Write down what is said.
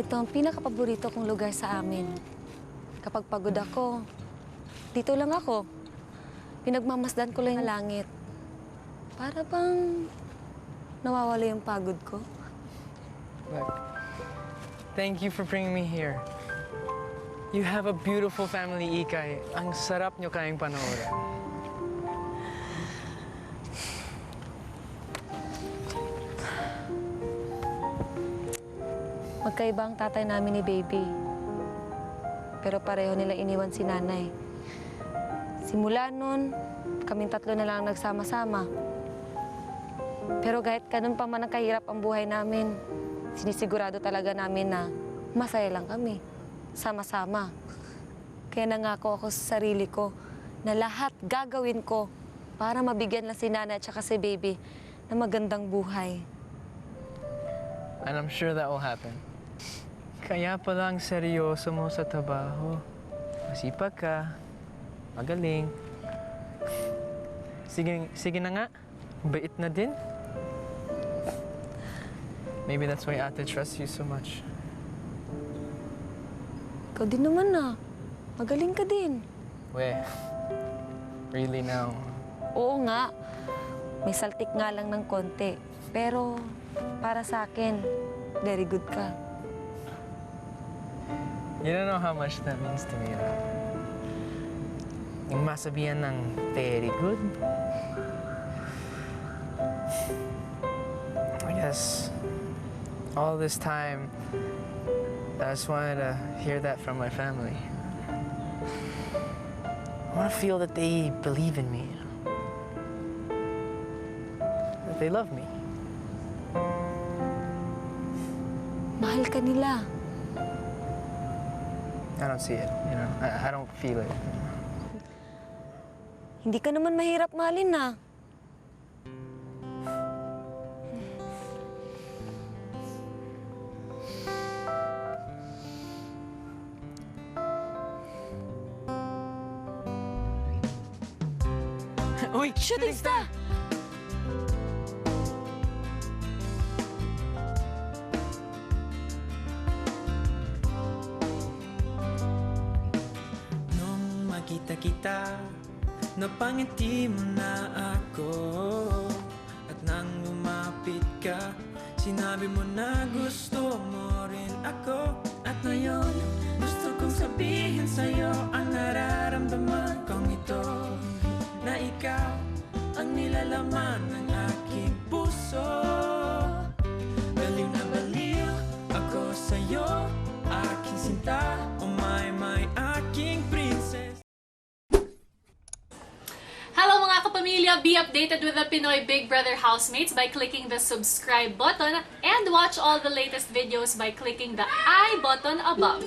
Ito ang pinakapaborito kong lugar sa amin. Kapag pagod ako, dito lang ako. Pinagmamasdan ko lang yung langit. Para bang nawawala yung pagod ko. Look, thank you for bringing me here. You have a beautiful family, Ikay. Ang sarap nyo kayang panoorin. Magkaiba ang tatay namin ni Baby. Pero pareho nila iniwan si nanay. Simula nun, kaming tatlo na lang nagsama-sama. Pero kahit ganun pa man ang kahirap ang buhay namin, sinisigurado talaga namin na masaya lang kami. Sama-sama. Kaya nangako ako sa sarili ko na lahat gagawin ko para mabigyan lang si nanay at saka si Baby na magandang buhay. And I'm sure that will happen. Kaya pala ang seryoso mo sa trabaho. Masipag ka. Magaling. Sige na nga. Bait na din. Maybe that's why Ate trusts you so much. Ikaw din naman na. Magaling ka din. We, really now? Oo nga. May saltik nga lang ng konti. Pero para sa akin, very good ka. You don't know how much that means to me. Yung masabihan ng very good. I guess all this time, I just wanted to hear that from my family. I want to feel that they believe in me. That they love me. Mahal ka nila. I don't see it, you know. I don't feel it. Hindi ka naman mahirap mahalin na. Uy, Shooting star! Nung makita kita, napangiti mo na ako. At nang lumapit ka, sinabi mo na gusto mo rin ako. At ngayon, gusto kong sabihin sa'yo ang nararamdaman kong ito. Na ikaw ang nilalaman ng aking puso. Baliw na baliw ako sa'yo, aking sinta. Oh my, aking princess. Hello mga kapamilya! Be updated with the Pinoy Big Brother housemates by clicking the subscribe button and watch all the latest videos by clicking the I button above.